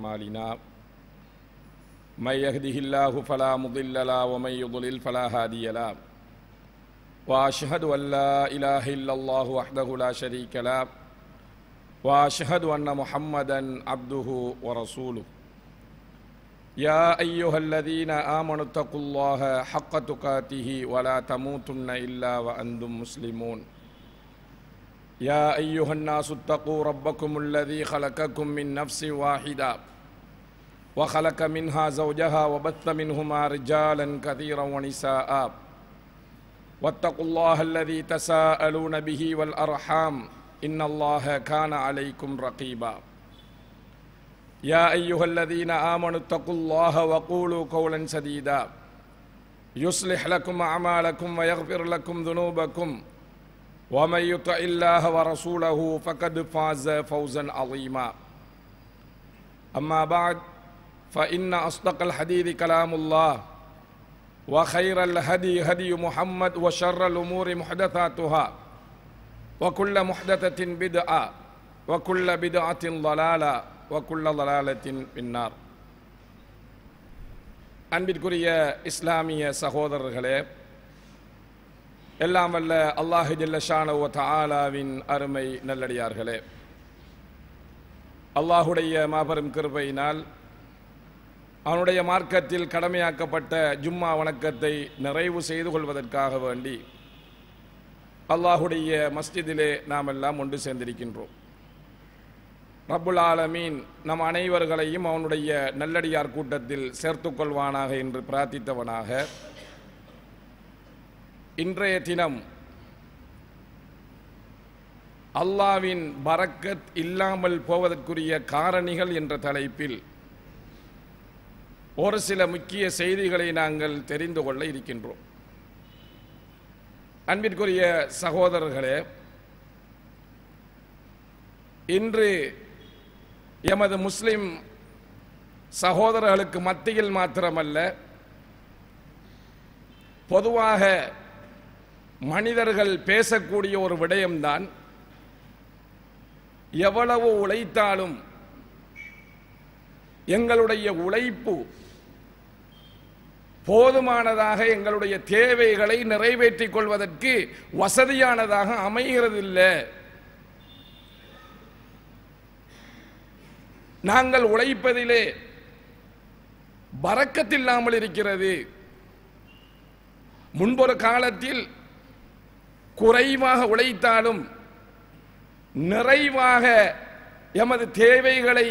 أعمالنا من يهده الله فلا مضل له ومن يضلل فلا هادي له وأشهد أن لا إله إلا الله وحده لا شريك له وأشهد أن محمدا عبده ورسوله يا أيها الذين آمنوا اتقوا الله حق تقاته ولا تموتن إلا وأنتم مسلمون يا أيها الناس اتقوا ربكم الذي خلقكم من نفس واحدة وخلق منها زوجها وبث منهما رجالا كثيرا ونساء واتقوا الله الذي تساءلون به والأرحام إن الله كان عليكم رقيبا يا أيها الذين آمنوا اتقوا الله وقولوا قولا سديدا يصلح لكم أعمالكم ويغفر لكم ذنوبكم ومن يطع الله ورسوله فقد فاز فوزا عظيما أما بعد فإن أصدق الحديث كلام الله وخير الهدي هدي محمد وشر الأمور محدثاتها وكل محدثة بدعة وكل بدعة ضلالة وكل ضلالة في النار. அன்பிற்குரிய இஸ்லாமிய சகோதரர்களே, எல்லாம் வல்ல அல்லாஹு ஜல்ல ஷானஹு வ தஆலாவின் அருமை நல்லடியார்களே, அல்லாஹுடைய மாபெரும் கிருபையினால் அவனுடைய மார்க்கத்தில் கடமையாக்கப்பட்ட ஜும்மா வணக்கத்தை நிறைவு செய்து கொள்வதற்காக வேண்டி அல்லாஹுடைய மஸ்ஜிதிலே நாம் எல்லாம் ஒன்று சேர்ந்திருக்கின்றோம். ரப்புல் ஆலமீன் நம் அனைவர்களையும் அவனுடைய நல்லடியார் கூட்டத்தில் சேர்த்து கொள்வானாக என்று பிரார்த்தித்தவனாக, இன்றைய தினம் அல்லாவின் பரக்கத் இல்லாமல் போவதற்குரிய காரணிகள் என்ற தலைப்பில் ஒரு சில முக்கிய செய்திகளை நாங்கள் தெரிந்து கொள்ள இருக்கின்றோம். அன்பிற்குரிய சகோதரர்களே, இன்று எமது முஸ்லிம் சகோதரர்களுக்கு மத்தியில் மாத்திரமல்ல, பொதுவாக மனிதர்கள் பேசக்கூடிய ஒரு விடயம்தான், எவ்வளவு உழைத்தாலும் எங்களுடைய உழைப்பு போதுமானதாக எங்களுடைய தேவைகளை நிறைவேற்றிக் கொள்வதற்கு வசதியானதாக அமைகிறதில்லை. நாங்கள் உழைப்பதிலே பரக்கத்தில்லாமல் இருக்கிறது. முன்பொரு காலத்தில் குறைவாக உழைத்தாலும் நிறைவாக எமது தேவைகளை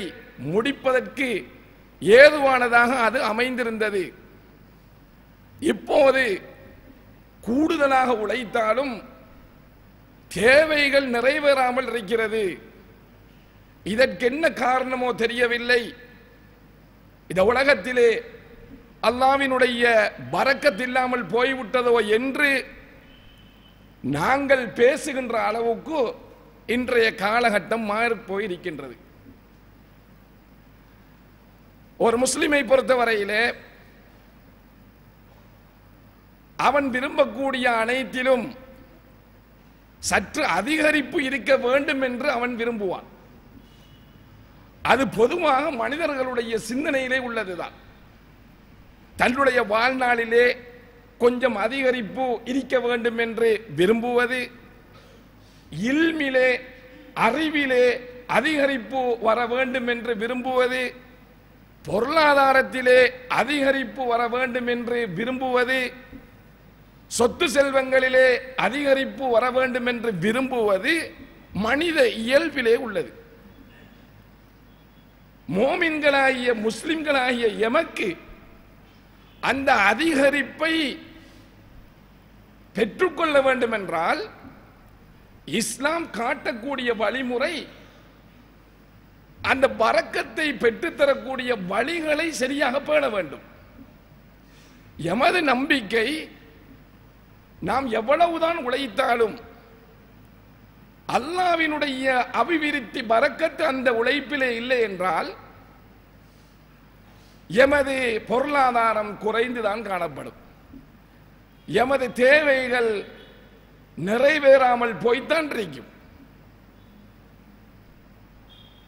முடிப்பதற்கு ஏதுவானதாக அது அமைந்திருந்தது. இப்போது கூடுதலாக உழைத்தாலும் தேவைகள் நிறைவேறாமல் இருக்கிறது. இதற்கு என்ன காரணமோ தெரியவில்லை. இந்த உலகத்திலே அல்லாஹ்வினுடைய பரக்கத் இல்லாமல் போய்விட்டதோ என்று நாங்கள் பேசுகின்ற அளவுக்கு இன்றைய காலகட்டம் மாறி போயிருக்கின்றது. ஒரு முஸ்லிமை பொறுத்தவரையிலே அவன் விரும்பக்கூடிய அனைத்திலும் சற்று அதிகரிப்பு இருக்க வேண்டும் என்று அவன் விரும்புவான். அது பொதுவாக மனிதர்களுடைய சிந்தனையிலே உள்ளதுதான். தன்னுடைய வாழ்நாளிலே கொஞ்சம் அதிகரிப்பு இருக்க வேண்டும் என்று விரும்புவது, இல்மிலே அறிவிலே அதிகரிப்பு வர வேண்டும் என்று விரும்புவது, பொருளாதாரத்திலே அதிகரிப்பு வர வேண்டும் என்று விரும்புவது, சொத்து செல்வங்களிலே அதிகரிப்பு வர வேண்டும் என்று விரும்புவது மனித இயல்பிலே உள்ளது. மோமின்களாகிய முஸ்லிம்களாகிய எமக்கு அந்த அதிகரிப்பை பெற்றுக்கொள்ள வேண்டும் என்றால் இஸ்லாம் காட்டக்கூடிய வழிமுறை அந்த பரக்கத்தை பெற்றுத்தரக்கூடிய வழிகளை சரியாக பேண வேண்டும். எமது நம்பிக்கை, நாம் எவ்வளவுதான் உழைத்தாலும் அல்லாஹ்வினுடைய அபிவிருத்தி பரக்கத்து அந்த உழைப்பிலே இல்லை என்றால் எமது பொருளாதாரம் குறைந்துதான் காணப்படும். எமது தேவைகள் நிறைவேறாமல் போய்த்தான் இருக்கும்.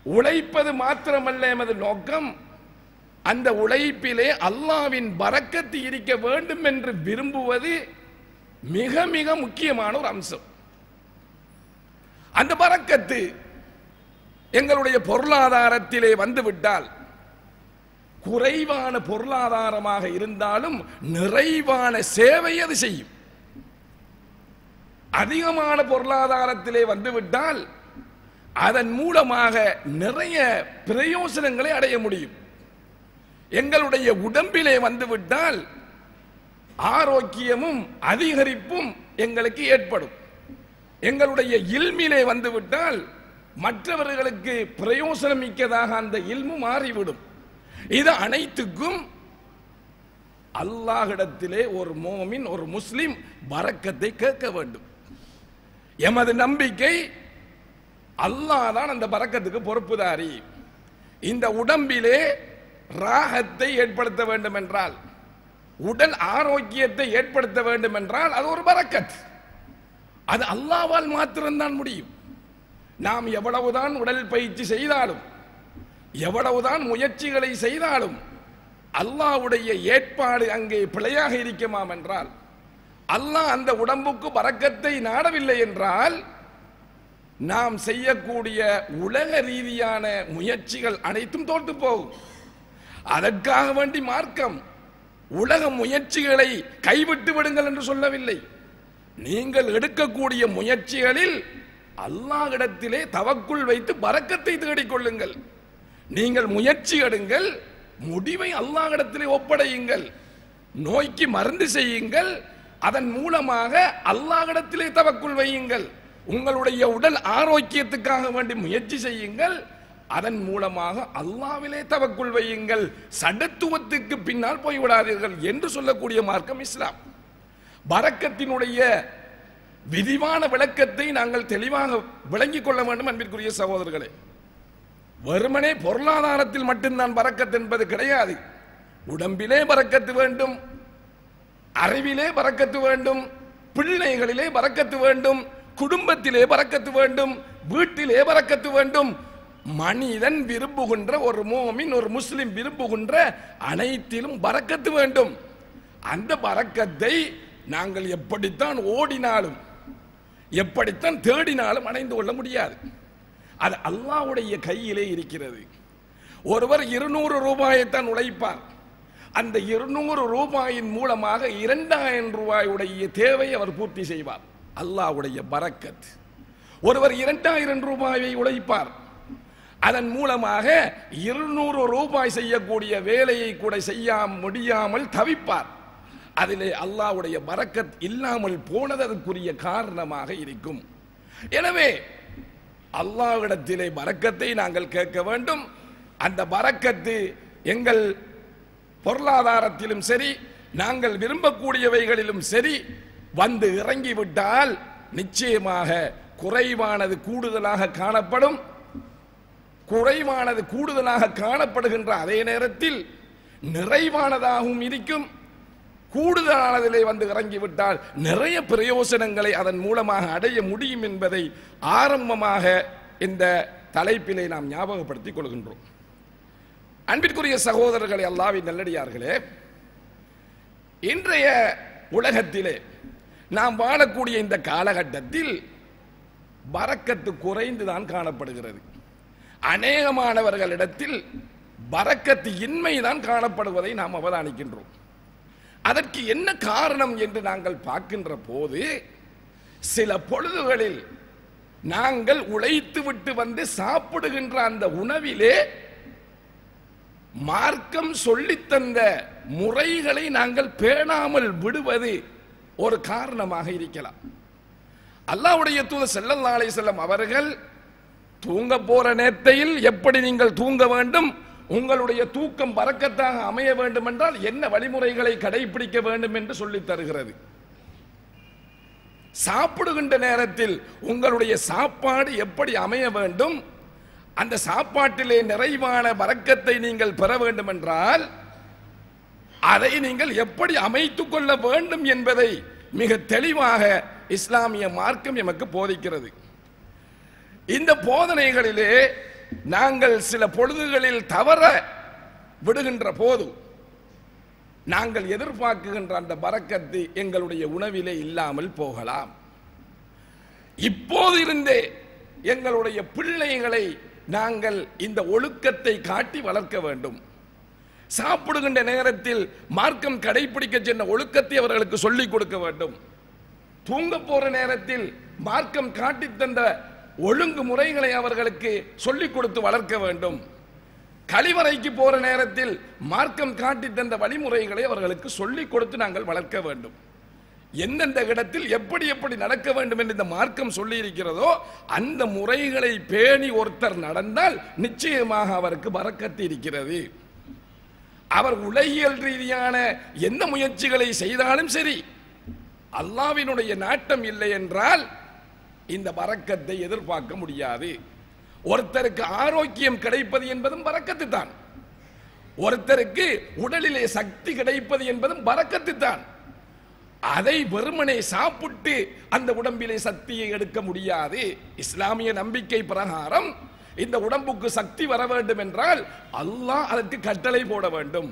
உழைப்பது மாத்திரமல்ல எமது நோக்கம், அந்த உழைப்பிலே அல்லாஹ்வின் பரக்கத்து இருக்க வேண்டும் என்று விரும்புவது மிக மிக முக்கியமான ஒரு அம்சம். அந்த பரக்கத்து எங்களுடைய பொருளாதாரத்திலே வந்துவிட்டால், குறைவான பொருளாதாரமாக இருந்தாலும் நிறைவான சேவை அது செய்யும். அதிகமான பொருளாதாரத்திலே வந்துவிட்டால் அதன் மூலமாக நிறைய பிரயோசனங்களை அடைய முடியும். எங்களுடைய உடம்பிலே வந்துவிட்டால் ஆரோக்கியமும் அதிகரிப்பும் எங்களுக்கு ஏற்படும். எங்களுடைய இல்மிலே வந்துவிட்டால் மற்றவர்களுக்கு பிரயோசனம் மிக்கதாக அந்த இல்மு மாறிவிடும். இது அனைத்துக்கும் அல்லாஹ்விடத்திலே ஒரு மோமின், ஒரு முஸ்லிம் பரக்கத்தை கேட்க வேண்டும். எமது நம்பிக்கை அல்லாஹ் தான் அந்த பரக்கத்துக்கு பொறுப்புதாரி. இந்த உடம்பிலே ராகத்தை ஏற்படுத்த வேண்டும் என்றால், உடல் ஆரோக்கியத்தை ஏற்படுத்த வேண்டும் என்றால் அது ஒரு பரக்கத். அது அல்லாஹ்வால் மாத்திரம்தான் முடியும். நாம் எவ்வளவுதான் உடல் பயிற்சி செய்தாலும், எவ்வளவுதான் முயற்சிகளை செய்தாலும் அல்லாஹ்வுடைய ஏற்பாடு அங்கே பிழையாக இருக்குமாம் என்றால், அல்லாஹ் அந்த உடம்புக்கு பரக்கத்தை நாடவில்லை என்றால், நாம் செய்யக்கூடிய உலக ரீதியான முயற்சிகள் அனைத்தும் தோற்று போகும். அதற்காக வேண்டி மார்க்கம் உலக முயற்சிகளை கைவிட்டு விடுங்கள் என்று சொல்லவில்லை. நீங்கள் எடுக்கக்கூடிய முயற்சிகளில் அல்லாஹ்விடத்திலே தவக்குள் வைத்து பரக்கத்தை தேடிக்கொள்ளுங்கள். நீங்கள் முயற்சி எடுங்கள், முடிவை அல்லாஹ்விடத்திலே ஒப்படையுங்கள். நோய்க்கு மருந்து செய்யுங்கள், அதன் மூலமாக அல்லாஹ்விடத்திலே தவக்குள் வையுங்கள். உங்களுடைய உடல் ஆரோக்கியத்துக்காக வேண்டி முயற்சி செய்யுங்கள், அதன் மூலமாக அல்லாஹ்விலே தவக்குள் வையுங்கள். சடத்துவத்துக்கு பின்னால் போய்விடாதீர்கள் என்று சொல்லக்கூடிய மார்க்கம் இஸ்லாம். பரக்கத்தினுடைய விரிவான விளக்கத்தை நாங்கள் தெளிவாக விளங்கிக் கொள்ள வேண்டும். அன்பிற்குரிய சகோதரர்களே, வெறுமனே பொருளாதாரத்தில் மட்டும்தான் பரக்கத் என்பது கிடையாது. உடம்பிலே பரக்கத்து வேண்டும், அறிவிலே பரக்கத்து வேண்டும், பிள்ளைகளிலே பரக்கத்து வேண்டும், குடும்பத்திலே பரக்கத்து வேண்டும், வீட்டிலே பரக்கத்து வேண்டும். மனிதன் விரும்புகின்ற ஒரு மோமின், ஒரு முஸ்லிம் விரும்புகின்ற அனைத்திலும் பரக்கத்து வேண்டும். அந்த பரக்கத்தை நாங்கள் எப்படித்தான் ஓடினாலும், எப்படித்தான் தேடினாலும் அடைந்து கொள்ள முடியாது. அது அல்லாஹ்வுடைய கையிலே இருக்கிறது. ஒருவர் 200 ரூபாயைத்தான் உழைப்பார். அந்த 200 ரூபாயின் மூலமாக 2000 ரூபாயுடைய தேவையை அவர் பூர்த்தி செய்வார். அல்லாஹ்வுடைய பரக்கத். ஒருவர் 2000 ரூபாயை உழைப்பார், அதன் மூலமாக 200 ரூபாய் செய்யக்கூடிய வேலையை கூட செய்ய முடியாமல் தவிப்பார். அதிலே அல்லாஹ்வுடைய பரக்கத் இல்லாமல் போனதற்குரிய காரணமாக இருக்கும். எனவே அல்லாஹ்விடத்திலே பரக்கத்தை நாங்கள் கேட்க வேண்டும். அந்த பரக்கத்து எங்கள் பொருளாதாரத்திலும் சரி, நாங்கள் விரும்பக்கூடியவைகளிலும் சரி வந்து இறங்கிவிட்டால் நிச்சயமாக குறைவானது கூடுதலாக காணப்படும். குறைவானது கூடுதலாக காணப்படுகின்ற அதே நேரத்தில் நிறைவானதாகவும் இருக்கும். கூடுதலானதிலே வந்து இறங்கிவிட்டால் நிறைய பிரயோசனங்களை அதன் மூலமாக அடைய முடியும் என்பதை ஆரம்பமாக இந்த தலைப்பிலே நாம் ஞாபகப்படுத்திக் கொள்கின்றோம். அன்பிற்குரிய சகோதரர்களே, அல்லாஹ்வின் நல்லடியார்களே, இன்றைய உலகத்திலே நாம் வாழக்கூடிய இந்த காலகட்டத்தில் பரக்கத்து குறைந்துதான் காணப்படுகிறது. அநேகமானவர்களிடத்தில் பரக்கத்து இன்மைதான் காணப்படுவதை நாம் அவதானிக்கின்றோம். அதற்கு என்ன காரணம் என்று நாங்கள் பார்க்கின்ற போது, சில பொழுதுகளில் நாங்கள் உழைத்து விட்டு வந்து சாப்பிடுகின்ற அந்த உணவிலே மார்க்கம் சொல்லித்தந்த முறைகளை நாங்கள் பேணாமல் விடுவது ஒரு காரணமாக இருக்கலாம். அல்லாஹ்வுடைய தூதர் ஸல்லல்லாஹு அலைஹி வஸல்லம் அவர்கள் தூங்க போற நேரத்தில் எப்படி நீங்கள் தூங்க வேண்டும், உங்களுடைய தூக்கம் பரக்கத்தாக அமைய வேண்டும் என்றால் என்ன வழிமுறைகளை கடைபிடிக்க வேண்டும் என்று சொல்லித் தருகிறது. சாப்பிடுகின்ற நேரத்தில் உங்களுடைய சாப்பாடு எப்படி அமைய வேண்டும், அந்த சாப்பாட்டிலே நிறைவான பரக்கத்தை நீங்கள் பெற வேண்டும் என்றால் அதை நீங்கள் எப்படி அமைத்துக் கொள்ள வேண்டும் என்பதை மிக தெளிவாக இஸ்லாமிய மார்க்கம் எமக்கு போதிக்கிறது. இந்த போதனைகளிலே நாங்கள் சில பொழுதுகளில் தவற விடுகின்ற போது நாங்கள் எதிர்பார்க்குகின்ற அந்த பரக்கத்து எங்களுடைய உணவிலே இல்லாமல் போகலாம். இப்போது இருந்தே எங்களுடைய பிள்ளைகளை நாங்கள் இந்த ஒழுக்கத்தை காட்டி வளர்க்க வேண்டும். சாப்பிடுகின்ற நேரத்தில் மார்க்கம் கடைபிடிக்க சென்ற ஒழுக்கத்தை அவர்களுக்கு சொல்லிக் கொடுக்க வேண்டும். தூங்க போற நேரத்தில் மார்க்கம் காட்டி தந்த ஒழுங்கு முறைகளை அவர்களுக்கு சொல்லிக் கொடுத்து வளர்க்க வேண்டும். கழிவறைக்கு போற நேரத்தில் மார்க்கம் காட்டி தந்த வழிமுறைகளை அவர்களுக்கு சொல்லிக் கொடுத்து நாங்கள் வளர்க்க வேண்டும். எந்தெந்த இடத்தில் எப்படி எப்படி நடக்க வேண்டும் என்று இந்த மார்க்கம் சொல்லி இருக்கிறதோ அந்த முறைகளை பேணி ஒருத்தர் நடந்தால் நிச்சயமாக அவருக்கு பரக்கத்து இருக்கிறது. அவர் உலகியல் ரீதியான எந்த முயற்சிகளை செய்தாலும் சரி, அல்லாஹ்வினுடைய நாட்டம் இல்லை என்றால் இந்த பரக்கத்தை எதிர்பார்க்க முடியாது. ஒருத்தருக்கு ஆரோக்கியம் கிடைப்பது என்பதும் பரக்கத்து தான். ஒருத்தருக்கு உடலிலே சக்தி கிடைப்பது என்பதும் பரக்கத்து தான். அதை வெறுமனே சாப்பிட்டு அந்த உடம்பிலே சக்தியை எடுக்க முடியாது. இஸ்லாமிய நம்பிக்கை பிரகாரம் இந்த உடம்புக்கு சக்தி வர வேண்டும் என்றால் அல்லாஹ் அதற்கு கட்டளை போட வேண்டும்.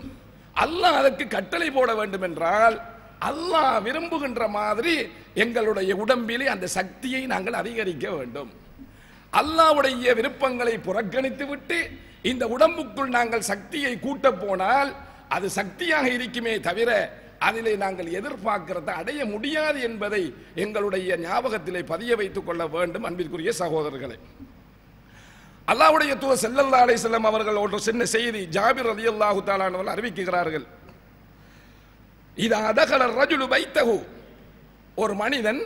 அல்லாஹ் அதற்கு கட்டளை போட வேண்டும் என்றால் அல்லாஹ் விரும்புகின்ற மாதிரி எங்களுடைய உடம்பிலே அந்த சக்தியை நாங்கள் அதிகரிக்க வேண்டும். அல்லாஹ்வுடைய விருப்பங்களை புறக்கணித்து விட்டு இந்த உடம்புக்குள் நாங்கள் சக்தியை கூட்ட போனால் அது சக்தியாக இருக்குமே தவிர அதிலே நாங்கள் எதிர்பார்க்கிறத அடைய முடியாது என்பதை எங்களுடைய ஞாபகத்திலே பதிய வைத்துக் கொள்ள வேண்டும். அன்பிற்குரிய சகோதரர்களே, அல்லாஹ்வுடைய தூதர் ஸல்லல்லாஹு அலைஹி வஸல்லம் அவர்கள் ஒரு சின்ன செய்தி ஜாபிர் ரலியல்லாஹு தஆலா அவர்கள் அறிவிக்கிறார்கள். இதா தகல ரஜுலு பைத்தஹு, ஒரு மனிதன்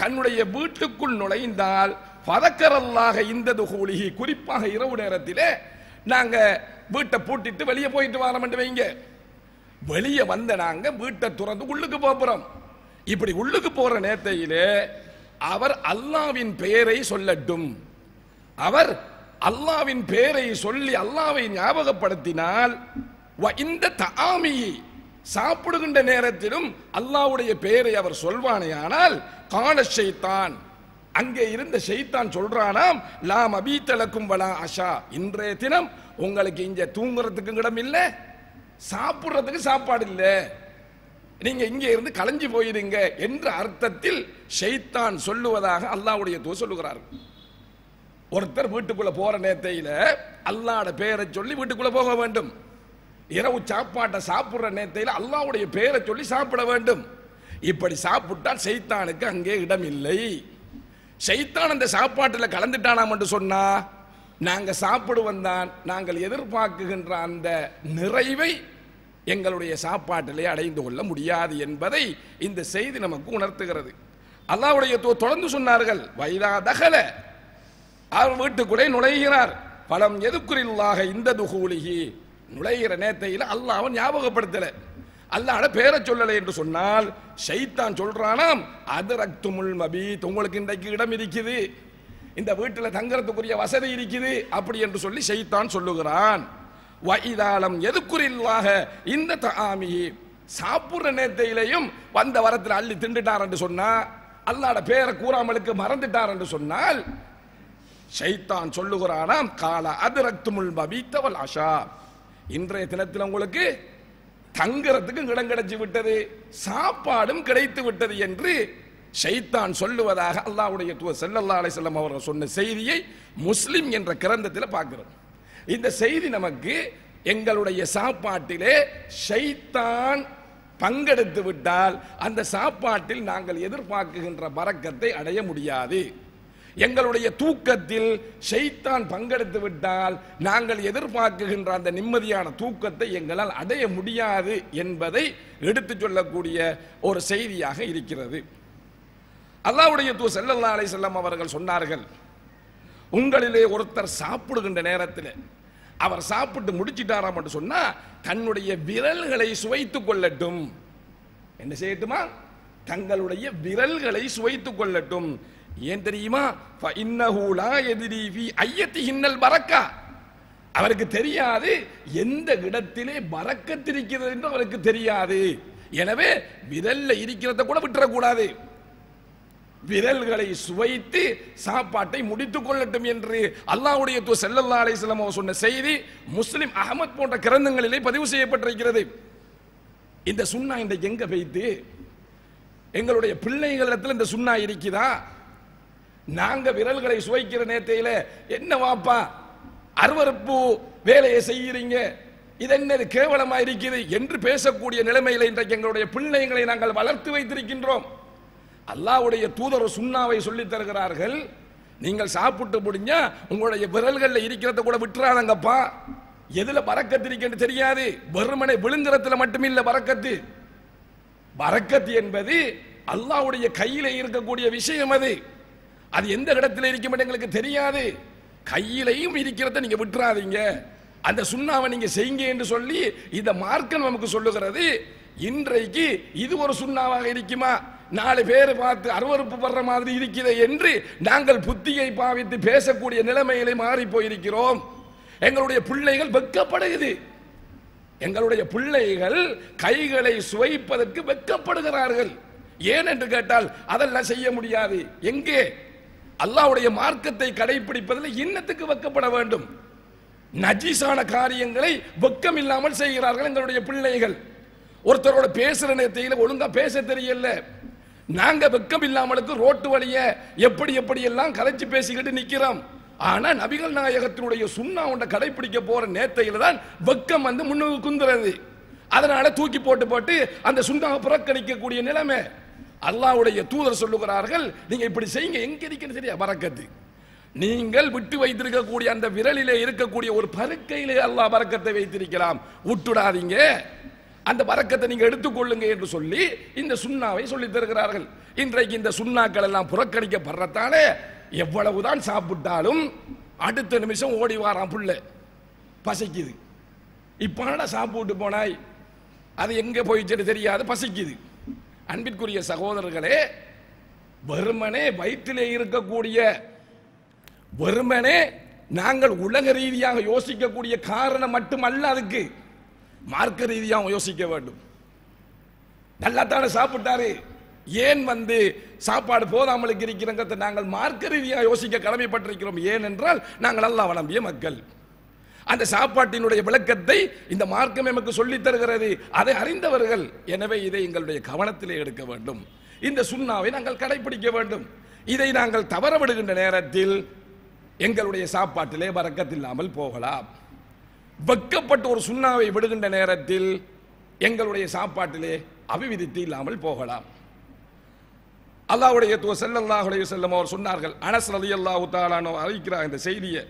தன்னுடைய வீட்டுக்குள் நுழைந்தால் ஃபதக்கரல்லாஹ இந்த துஹூலிஹி, குறிப்பாக இரவு நேரத்திலே நாங்க வீட்டை பூட்டிட்டு வெளியே போயிட்டு வரோம் வைங்க, வெளியே வந்த நாங்க வீட்டை துறந்து உள்ளுக்கு போறோம். இப்படி உள்ளுக்கு போற நேரத்திலே அவர் அல்லாஹ்வின் பெயரை சொல்லட்டும். அவர் அல்லாஹ்வின் பெயரை சொல்லி அல்லாஹ்வை ஞாபகப்படுத்தினால் இந்த தஆமி, சாப்பிடுகின்ற நேரத்திலும் அல்லாஹ்வுடைய பெயரை அவர் சொல்வானேயானால் கால ஷைத்தான், அங்கே இருந்த ஷைத்தான் சொல்றானாம், லா மபீத்தலக்கும் வலா அஷா, இன்றைய தினம் உங்களுக்கு இங்க தூங்குறதுக்கு இடம் இல்லை, சாப்பிடுறதுக்கு சாப்பாடு இல்லை, நீங்க இங்கே இருந்து கலைஞ்சு போயிருங்க என்ற அர்த்தத்தில் ஷைத்தான் சொல்லுவதாக அல்லாஹ்வுடைய தூதர் சொல்லுகிறார்கள். ஒருத்தர் வீட்டுக்குள்ள போற நேரத்தையில அல்லாஹ்வுட பெயரை சொல்லி வீட்டுக்குள்ள போக வேண்டும். இரவு சாப்பாட்டை சாப்பிடுற நேரத்தையில அல்லாஹ்வுடைய பெயரை சொல்லி சாப்பிட வேண்டும். இப்படி சாப்பிட்டால் ஷைத்தானுக்கு அங்கே இடம் இல்லை. ஷைத்தான் அந்த சாப்பாட்டில் கலந்துட்டானாம் என்று சொன்னா நாங்க சாப்பிடுவோம் தான், நாங்கள் எதிர்பார்க்குகின்ற அந்த நிறைவை எங்களுடைய சாப்பாட்டிலே அடைந்து கொள்ள முடியாது என்பதை இந்த செய்தி நமக்கு உணர்த்துகிறது. அல்லாஹ்வுடைய தொடர்ந்து சொன்னார்கள், வைதா தகல, அவர் வீட்டுக்குள்ளே நுழைகிறார், பலம் எதுக்குறில்லாக இந்த துகூலிஹி, நுழைகிற நேரத்தையில் அல்லாஹ்வை ஞாபகப்படுத்தல, அல்லாஹ்வுடைய பேரை சொல்லலை என்று சொன்னால் ஷைத்தான் சொல்றானாம், அதரக்துமுல் மபீத், உங்களுக்கு இன்றைக்கு இடம் இருக்குது, இந்த வீட்டில் தங்கறதுக்குரிய வசதி இருக்குது அப்படி என்று சொல்லி ஷைத்தான் சொல்லுகிறான். வைதாலம் எதுக்குறில்லாக இந்த தஆமி, சாப்பிடுற நேரத்திலேயும் வந்த வரத்தில் அள்ளி திண்டுட்டார் என்று சொன்னா, அல்லாஹ்வுடைய பேரை கூறாமலுக்கு மறந்துட்டார் என்று சொன்னால் ஷைத்தான் சொல்லுகிறானாம், கால அதரக்துமுல் மபீத் வல் அஷா, இன்றைய தினத்தில் உங்களுக்கு தங்கறதுக்கு இடம் கிடைச்சு விட்டது, சாப்பாடும் கிடைத்து விட்டது என்று ஷைத்தான் சொல்லுவதாக அல்லாஹ்வுடைய தூதர் ஸல்லல்லாஹு அலைஹி வஸல்லம் அவர்கள் சொன்ன செய்தியை முஸ்லிம் என்ற கிரந்தத்தில் பார்க்கிறோம். இந்த செய்தி நமக்கு எங்களுடைய சாப்பாட்டிலே ஷைத்தான் பங்கெடுத்து விட்டால் அந்த சாப்பாட்டில் நாங்கள் எதிர்பார்க்குகின்ற பரக்கத்தை அடைய முடியாது. எங்களுடைய தூக்கத்தில் ஷைத்தான் பங்கெடுத்து விட்டால் நாங்கள் எதிர்பார்க்குகின்ற அந்த நிம்மதியான தூக்கத்தை எங்களால் அடைய முடியாது என்பதை எடுத்துச் சொல்லக்கூடிய ஒரு செய்தியாக இருக்கிறது. அல்லாஹ்வுடைய தூதர் ஸல்லல்லாஹு அலைஹி வஸல்லம் அவர்கள் சொன்னார்கள், உங்களிலே ஒருத்தர் சாப்பிடுகின்ற நேரத்தில் அவர் சாப்பிட்டு முடிச்சிட்டாராம் என்று சொன்னா தன்னுடைய விரல்களை சுவைத்துக் கொள்ளட்டும். என்ன செய்யட்டுமா? தங்களுடைய விரல்களை சுவைத்துக் கொள்ளட்டும். ஏன் தெரியுமா? ஃபஇன்னஹு லா யத்ரி ஃபீ அய்யத்திஹின்னல் பரக்கா, அவருக்கு தெரியாது எந்த இடத்திலே பரக்கத் இருக்கிறது என்று அவருக்கு தெரியாது. எனவே விரல்ல இருக்கிறத கூட விட்டுறக்கூடாது. விரல்களை சுவைத்து சாப்பாட்டை முடித்துக் கொள்ளட்டும் என்று அல்லாஹ்வுடைய தூதர் ஸல்லல்லாஹு அலைஹி வஸல்லம் அவர் சொன்ன செய்தி முஸ்லிம் அஹ்மத் போன்ற கிரந்தங்களிலே பதிவு செய்யப்பட்டிருக்கிறது. இந்த சுன்னா இன்றைக்கு எங்க போயிட்டு? எங்களுடைய பிள்ளைகளிடத்தில் இந்த சுன்னா இருக்குதா? நாங்க விரல்களை சுவைக்கிற நேரத்தையில என்ன வாப்பா அருவருப்பு வேலையை செய்யறீங்க, இது என்னது கேவலமா இருக்குது என்று பேசக்கூடிய நிலைமையில இன்றைக்கு எங்களுடைய பிள்ளைகளை நாங்கள் வளர்த்து வைத்திருக்கின்றோம். அல்லாஹ்வுடைய தூதர் சுன்னாவை சொல்லித் தருகிறார்கள். நீங்கள் சாப்பிட்டு முடிஞ்சா உங்களுடைய விரல்கள்ல இருக்கிறத கூட விட்டுறாதங்கப்பா. எதுல பரக்கத்து இருக்குன்னு தெரியாது. வெறுமனை விழுங்குறதுல மட்டுமில்ல பரக்கத்து. பரக்கத்து என்பது அல்லாஹ்வுடைய கையில இருக்கக்கூடிய விஷயம். அது எந்த இடத்துல இருக்கும் எங்களுக்கு தெரியாது. கையிலையும் இருக்கிறத நீங்க விட்டுறாதீங்க. அந்த சுன்னாவை நீங்க செய்யுங்க என்று சொல்லி இந்த மார்க்கம் நமக்கு சொல்லுகிறது. இன்றைக்கு இது ஒரு சுன்னாவாக இருக்குமா? 4 பேர் பார்த்து அருவருப்பு படுற மாதிரி இருக்கிறது என்று நாங்கள் புத்தியை பாவித்து பேசக்கூடிய நிலைமையிலே மாறி போயிருக்கிறோம். எங்களுடைய பிள்ளைகள் வெட்கப்படுகிறது. எங்களுடைய பிள்ளைகள் கைகளை சுவைப்பதற்கு வெட்கப்படுகிறார்கள். ஏன் என்று கேட்டால் அதெல்லாம் செய்ய முடியாது. எங்கே அல்லாஹ்வுடைய மார்க்கத்தை கடைபிடிப்பதில் இன்னத்துக்கு வெட்கப்பட வேண்டும்? நஜீஸான காரியங்களை வெட்கம் இல்லாமல் செய்கிறார்கள் எங்களுடைய பிள்ளைகள். ஒருத்தரோட பேசுற நேரத்தில் ஒழுங்கா பேச தெரியல. நாங்க வெட்கம் இல்லாமலுக்கு ரோட்டு வழிய எப்படி எப்படி எல்லாம் கலைச்சு பேசிக்கிட்டு நிக்கிறோம். ஆனா நபிகள் நாயகத்தினுடைய சுன்னா ஒன்றை கடைபிடிக்க போற நேரத்தையில தான் வெட்கம் வந்து முன்னுக்கு குந்துறது. அதனால தூக்கி போட்டு அந்த சுன்னாவை புறக்கணிக்கக்கூடிய நிலைமை. அல்லாஹ்வுடைய தூதர் சொல்லுகிறார்கள், நீங்க இப்படி செய்யுங்க. எங்க இருக்கிறது சரியா பரக்கத்து? நீங்கள் விட்டு வைத்திருக்கக்கூடிய அந்த விரலிலே இருக்கக்கூடிய ஒரு பருக்கையிலே அல்லாஹ் பரக்கத்தை வைத்திருக்கலாம். விட்டுடாதீங்க, அந்த பரக்கத்தை நீங்க எடுத்துக்கொள்ளுங்க என்று சொல்லி இந்த சுன்னாவை சொல்லி தருகிறார்கள். இன்றைக்கு இந்த சுன்னாக்கள் எல்லாம் புறக்கணிக்கப்படுறதால எவ்வளவுதான் சாப்பிட்டாலும் அடுத்த நிமிஷம் ஓடி வாரான் புள்ள, பசிக்குது. இப்ப சாப்பிட்டு போனாய், அது எங்க போயிச்சு தெரியாது, பசிக்குது. அன்பிற்குரிய சகோதரர்களே, வெறுமனே வயிற்றிலே இருக்கக்கூடிய வெறுமனே நாங்கள் உலக ரீதியாக யோசிக்கக்கூடிய காரணம் மட்டுமல்ல, அதுக்கு மார்க்க ரீதியாக யோசிக்க வேண்டும். நல்லா தானே சாப்பிட்டாரு, ஏன் வந்து சாப்பாடு போதாமலுக்கு இருக்கிறங்க நாங்கள் மார்க்க ரீதியாக யோசிக்க கடமைப்பட்டிருக்கிறோம். ஏனென்றால் நாங்கள் அல்லாஹ்வை நம்பிய மக்கள். அந்த சாப்பாட்டினுடைய விளக்கத்தை இந்த மார்க்கம் நமக்கு சொல்லித் தருகிறது, அதை அறிந்தவர்கள். எனவே இதை எங்களுடைய கவனத்திலே எடுக்க வேண்டும். இந்த சுன்னாவை நாங்கள் கடைபிடிக்க வேண்டும். இதை நாங்கள் தவற விடுகின்ற நேரத்தில் எங்களுடைய சாப்பாட்டிலே பரக்கத் இல்லாமல் போகலாம். வெட்கப்பட்டு ஒரு சுன்னாவை விடுகின்ற நேரத்தில் எங்களுடைய சாப்பாட்டிலே அபிவிருத்தி இல்லாமல் போகலாம். அல்லாஹ்வுடைய தூதர் ஸல்லல்லாஹு அலைஹி வஸல்லம் அவர் சொன்னார்கள், அனஸ் ரலியல்லாஹு தஆலா அன்ஹு அறிவிக்கிறார் இந்த செய்தியை.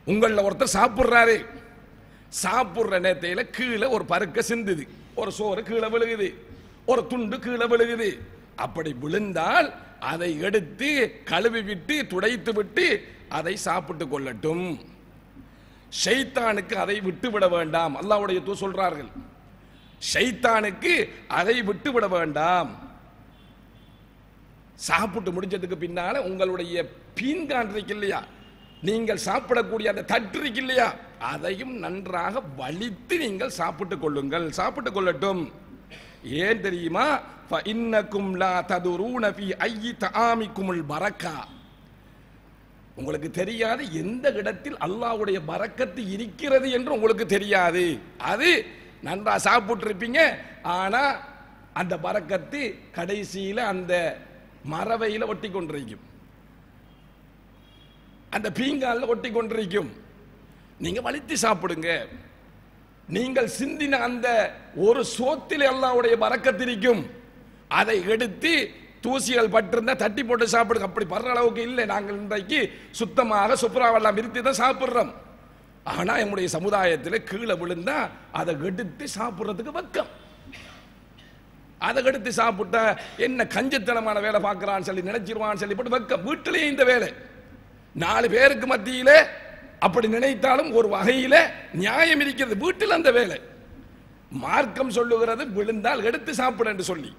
உங்கள ஒருத்தர் சாப்பிடுறாரு, சாப்பிடுற நேரத்தில் கீழே ஒரு பருக்க சிந்துது, ஒரு சோறு கீழே விழுகுது, ஒரு துண்டு கீழே விழுகுது. அப்படி விழுந்தால் அதை எடுத்து கழுவி விட்டு துடைத்து விட்டு அதை சாப்பிட்டு கொள்ளட்டும். ஷைத்தானுக்கு அதை விட்டு விட வேண்டாம். அல்லாஹ்வுடைய தூதர் சொல்றார்கள், ஷைத்தானுக்கு அதை விட்டு விட வேண்டாம். சாப்பிட்டு முடிஞ்சதுக்கு பின்னால உங்களுடைய பீன்கான் இருக்கு இல்லையா, நீங்கள் சாப்பிடக்கூடிய அந்த தட்டு இருக்கு இல்லையா, அதையும் நன்றாக வலித்து நீங்கள் சாப்பிட்டுக் கொள்ளுங்கள், சாப்பிட்டுக் கொள்ளட்டும். ஏன் தெரியுமா? ஃபஇன்னக்கும் லா ததுரூன ஃபீ ஐயி தஆமிக்குமுல் பரக்கா. உங்களுக்கு தெரியாது எந்த இடத்தில் அல்லாஹ்வுடைய பரக்கத்து இருக்கிறது என்று உங்களுக்கு தெரியாது. அது நன்றா சாப்பிட்டு இருப்பீங்க, ஆனா அந்த பரக்கத்து கடைசியில அந்த மரவையில ஒட்டி கொண்டிருக்கும், அந்த பீங்கான்ல ஒட்டி கொண்டிருக்கும். நீங்க வலித்து சாப்பிடுங்க. நீங்கள் சிந்தின அந்த ஒரு சோத்திலே அல்லாஹ்வுடைய பரக்கத்து இருக்கும். அதை எடுத்து தூசிகள் பட்டிருந்தா தட்டி போட்டு சாப்பிடுங்க. அப்படி படுற அளவுக்கு இல்லை. நாங்கள் இன்றைக்கு சுத்தமாக சுப்ராவெல்லாம் விரித்து தான் சாப்பிட்றோம். ஆனா நம்முடைய சமுதாயத்தில் கீழே விழுந்தா அதை எடுத்து சாப்பிட்றதுக்கு வெக்கம். அதை எடுத்து சாப்பிட்டா என்ன கஞ்சத்தனமான வேலை பார்க்கிறான்னு சொல்லி நினைச்சிருவான்னு சொல்லி போட்டு வெக்கம். வீட்டிலேயே இந்த வேலை 4 பேருக்கு மத்தியில அப்படி நினைத்தாலும் ஒரு வகையில நியாயம் இருக்கிறது. வீட்டில் அந்த வேலை. மார்க்கம் சொல்லுகிறது விழுந்தால் எடுத்து சாப்பிட என்று சொல்லி,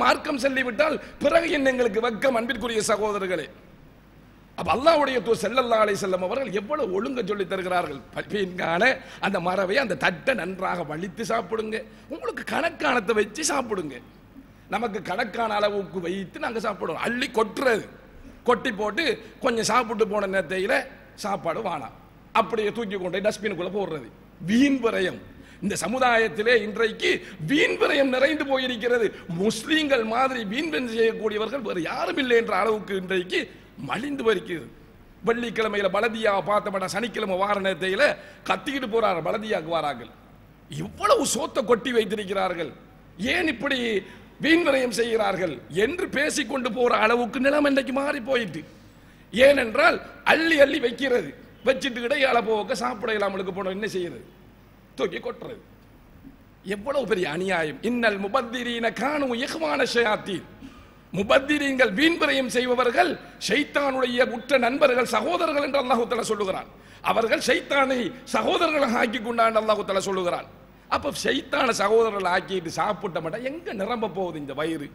மார்க்கம் சொல்லிவிட்டால் பிறகு என்ன எங்களுக்கு வெக்கம்? அன்பிற்குரிய சகோதரர்களே, அப்ப அல்லாஹ்வுடைய தூதர் ஸல்லல்லாஹு அலைஹி வஸல்லம் அவர்கள் எவ்வளவு ஒழுங்க சொல்லி தருகிறார்கள். பீன்கான அந்த மரவை அந்த தட்டை நன்றாக வலித்து சாப்பிடுங்க. உங்களுக்கு கணக்கானத்தை வச்சு சாப்பிடுங்க. நமக்கு கணக்கான அளவுக்கு வைத்து நாங்கள் சாப்பிடுவோம். அள்ளி கொட்டுறது, கொட்டி போட்டு கொஞ்சம் சாப்பிட்டு போன நேரத்தையில் சாப்பாடு வானா அப்படியே தூக்கி கொண்டு டஸ்ட்பினுக்குள்ள போடுறது. வீண் விரயம் இந்த சமுதாயத்திலே இன்றைக்கு வீண் விரயம் நிறைந்து போயிருக்கிறது. முஸ்லீம்கள் மாதிரி வீண் விரயம் செய்யக்கூடியவர்கள் வேறு யாரும் இல்லை என்ற அளவுக்கு இன்றைக்கு மலிந்து வருகிறது. வெள்ளிக்கிழமையில பலதியா பார்த்தப்பட்ட சனிக்கிழமை வார நேரத்தையில கத்திக்கிட்டு போறாரு, பலதியாக்கு வாரார்கள். இவ்வளவு சோத்தை கொட்டி வைத்திருக்கிறார்கள், ஏன் இப்படி வீண் விரயம் செய்கிறார்கள் என்று பேசிக்கொண்டு போற அளவுக்கு நிலைமை இன்றைக்கு மாறி போயிட்டு. ஏனென்றால் அள்ளி அள்ளி வைக்கிறது, வச்சுட்டு இடையால போக சாப்பிட இல்லாமலுக்கு போனோம், என்ன செய்யறது, தூக்கி கொட்டுறது. எவ்வளவு பெரிய அநியாயம். இன்னல் முபத்திரீன கானு இஹ்வான ஷயாத்தீன். முபத்திரீன்கள் வீண் விரயம் செய்பவர்கள் ஷைத்தானுடைய உற்ற நண்பர்கள், சகோதரர்கள் என்று அல்லாஹ் தஆலா சொல்லுகிறான். அவர்கள் ஷைத்தானை சகோதரர்களாக ஆக்கி கொண்டான் அல்லாஹ் தஆலா சொல்லுகிறான். அப்ப ஷைத்தான சகோதரர்கள் ஆக்கிட்டு சாப்பிட்ட மாட்டா எங்க நிரம்ப போகுது இந்த வயிறு,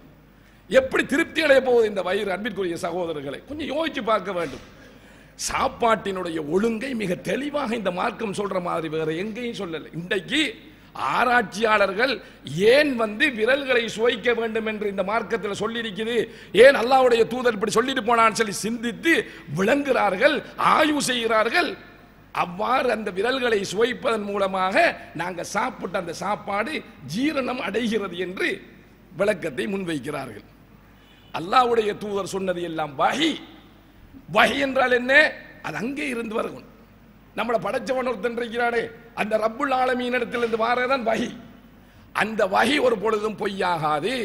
எப்படி திருப்தி அடைய போகுது இந்த வயிறு? அன்பிற்குரிய சகோதரர்களை கொஞ்சம் யோசிச்சு பார்க்க வேண்டும். சாப்பாட்டினுடைய ஒழுங்கை மிக தெளிவாக இந்த மார்க்கம் சொல்ற மாதிரி வேற எங்கேயும் சொல்லல. இன்றைக்கு ஆராய்ச்சியாளர்கள் ஏன் விரல்களை சுவைக்க வேண்டும் என்று இந்த மார்க்கத்தில் சொல்லி இருக்குது, ஏன் அல்லாஹ்வுடைய தூதர் இப்படி சொல்லிட்டு போனான்னு சொல்லி சிந்தித்து விளங்குகிறார்கள், ஆய்வு செய்கிறார்கள். அவ்வாறு அந்த விரல்களை சுவைப்பதன் மூலமாக நாங்கள் சாப்பிட்ட அந்த சாப்பாடு ஜீரணம் அடைகிறது என்று விளக்கத்தை முன்வைக்கிறார்கள். அல்லாஹ்வுடைய தூதர் சொன்னது எல்லாம் வஹி. வஹி என்றால் என்ன? அது அங்கே இருந்து வரணும். நம்மளை படைச்சவன் ஒருத்தன் இருக்கிறானே, அந்த ரப்புல் ஆலமீன் இடத்திலிருந்து வாரதான் வஹி. அந்த வஹி ஒரு பொழுதும் பொய்யாகாது.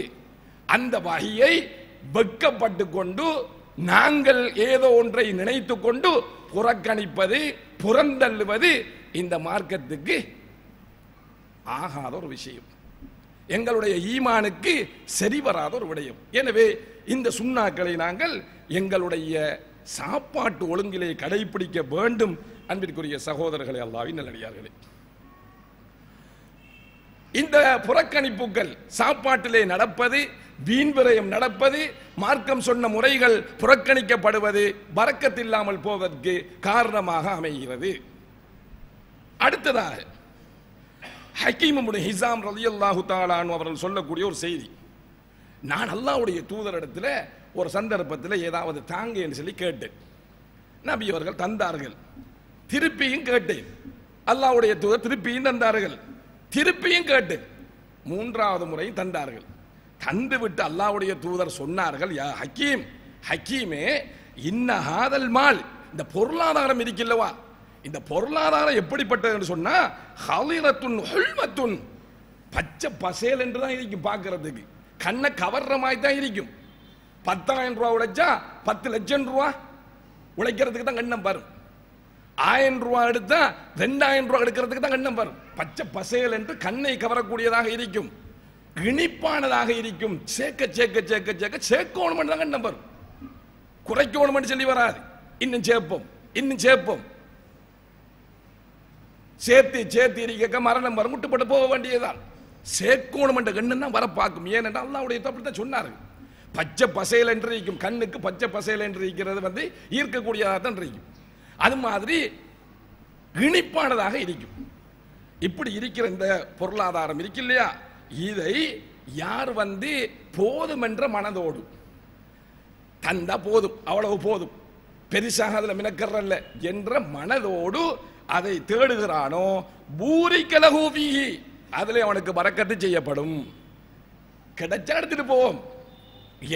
அந்த வஹியை வெட்கப்பட்டு கொண்டு நாங்கள் ஏதோ ஒன்றை நினைத்து கொண்டு புறக்கணிப்பது, புறந்தள்ளுவது இந்த மார்க்கத்துக்கு ஆகாத ஒரு விஷயம், எங்களுடைய ஈமானுக்கு சரி வராத ஒரு விடயம். எனவே இந்த சுன்னாக்களை நாங்கள் எங்களுடைய சாப்பாட்டு ஒழுங்கிலே கடைபிடிக்க வேண்டும். அன்பிற்குரிய சகோதரர்களே, அல்லாஹ்வின் நல்லடியார்களே, இந்த புறக்கணிப்புகள் சாப்பாட்டிலே நடப்பது, வீண் விரயம் நடப்பது, மார்க்கம் சொன்ன முறைகள் புறக்கணிக்கப்படுவது பரக்கத் இல்லாமல் போவதற்கு காரணமாக அமைகிறது. அடுத்ததாக ஹக்கீம் இப்னு ஹிஸாம் ரலியல்லாஹு தஆலா அன்ஹு அவர்கள் சொல்லக்கூடிய ஒரு செய்தி. நான் அல்லாஹ்வுடைய தூதரிடத்தில் ஒரு சந்தர்ப்பத்தில் ஏதாவது தாங்க என்று சொல்லி கேட்டேன். நபி அவர்கள் தந்தார்கள். திருப்பியும் கேட்டேன். அல்லாஹ்வுடைய தூதர் திருப்பியும் தந்தார்கள். திருப்பியும் கேட்டேன். மூன்றாவது முறையும் தந்தார்கள். தந்துவிட்டு அல்லாஹ்வுடைய தூதர் சொன்னார்கள், யா ஹக்கீம், ஹக்கீமே, இன்ன ஹாதல் மால், இந்த பொருளாதாரம் இருக்கில்லவா, இந்த பொருளாதாரம் எப்படிப்பட்டது என்று சொன்னா ஹலிரத்துன் ஹுல்மத்துன், பச்சை பசேல் என்று தான் இருக்கும், பார்க்கறதுக்கு கண்ணை கவர்ற மாதிரி தான் இருக்கும். 10,000 ரூபா உழைச்சா 10 லட்சம் ரூபா உழைக்கிறதுக்கு தான் கண்ணம் வரும். 1000 ரூபா எடுத்தா 2000 ரூபா எடுக்கிறதுக்கு தான் கண்ணம் வரும். பச்சை பசேல் என்று கண்ணை கவரக்கூடியதாக இருக்கும், இனிப்பானதாக இருக்கும். சேர்க்க சேர்க்க சேர்க்க சேர்க்க சேர்க்கணும் தான் கண்ணம் வரும், குறைக்கணும் சொல்லி வராது. இன்னும் சேர்ப்போம், இன்னும் சேர்ப்போம், சேர்த்து சேர்த்து இருக்க மரணம் வரும், விட்டுப்பட்டு போக வேண்டியதுதான். சேர்க்கணும் என்ற கண்ணு தான் வர பார்க்கும். ஏனென்றால் அல்லாஹ்வுடைய தூதர் சொன்னார்கள், பச்சை பசையில் என்று இருக்கும், கண்ணுக்கு பச்சை பசையில் என்று இருக்கிறது ஈர்க்கக்கூடியதாக தான் இருக்கும். அது மாதிரி இனிப்பானதாக இருக்கும். இப்படி இருக்கிற இந்த பொருளாதாரம் இருக்கு இல்லையா, இதை யார் போதும் என்ற மனதோடு தந்தா போதும், அவ்வளவு போதும், பெருசாக அதில் மினக்கறல்ல என்ற மனதோடு அதை தேடுகிறானோ, பூரிக்கலகூபிஹி, அதிலே அவனுக்கு பரக்கத்து செய்யப்படும். கிடைச்சா எடுத்துட்டு போவோம்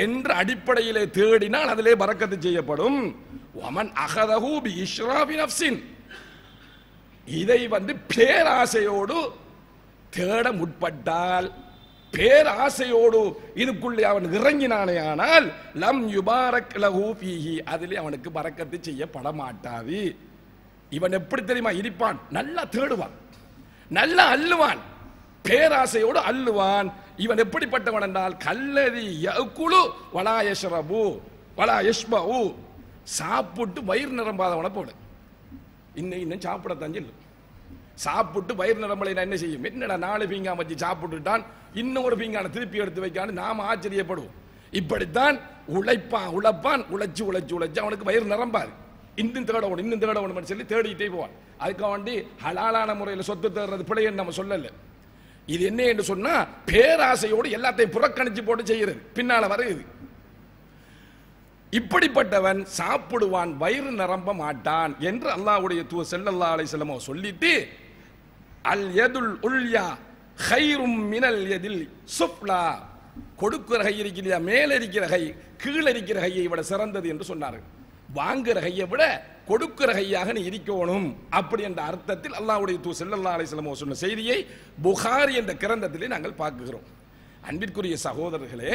என்ற அடிப்படையிலே தேடினால் அதிலே பரக்கத்து செய்யப்படும். வமன் அகதஹு பி இஸ்ராஃபி நஃப்ஸின், இதை பேராசையோடு தேட முற்பட்டால், பேராசையோடு இதுக்குள்ளே அவன் இறங்கினானே ஆனால் லம் யுபாரக் லஹு ஃபீஹி, அதிலே அவனுக்கு பரக்கத்து செய்யப்பட மாட்டாது. இவன் எப்படி தெரியுமா இருப்பான்? நல்லா தேடுவான், நல்லா அள்ளுவான், பேராசையோடு அள்ளுவான். இவன் எப்படிப்பட்டவன் என்றால் கல்லதி யகுலு வலா யஷ்ரபு வலா யஷ்பு, சாப்பிட்டு வயிறு நிரம்பாதவன போல. இன்னும் சாப்பிடத்தான் இல்லை, சாப்பிட்டு வயிறு நிரம்பலை என்ன செய்யும்? என்னடா 4 பீங்கான் வச்சு சாப்பிட்டுட்டான், இன்னும் ஒரு பீங்கான திருப்பி எடுத்து வைக்கான்னு நாம ஆச்சரியப்படுவோம். இப்படித்தான் உழைப்பான் உழைச்சு அவனுக்கு வயிறு நிரம்பாது. இன்னும் தேடணும் சொல்லி தேடிட்டே போவான். அதுக்காக வேண்டி ஹலாலான முறையில் சொத்து தேடுறது பிள்ளைன்னு நம்ம சொல்லல. இது என்ன என்று சொன்னா பேராசையோடு எல்லாத்தையும் புறக்கணிச்சு போட்டு செய்யறது பின்னால வருது. இப்படிப்பட்டவன் சாப்பிடுவான், வயிறு நிரம்ப மாட்டான் என்று அல்லாஹ்வுடைய தூதர் ஸல்லல்லாஹு அலைஹி வஸல்லம் சொல்லிட்டு, அல் யதுல் உல்யா கைரும் மினல் யதில் சுஃப்லா, கொடுக்கிற கை இருக்கிற மேல இருக்கிற கை கீழே இருக்கிற கையை விட சிறந்தது என்று சொன்னார்கள். வாங்குற கையை விட கொடுக்கிற கையாக நீ இருக்கணும் அப்படி என்ற அர்த்தத்தில் அல்லாஹ்வுடைய தூதர் ஸல்லல்லாஹு அலைஹி வஸல்லம் சொன்ன செய்தியை புகாரி என்ற கிரந்தத்திலே நாங்கள் பார்க்கிறோம். அன்பிற்குரிய சகோதரர்களே,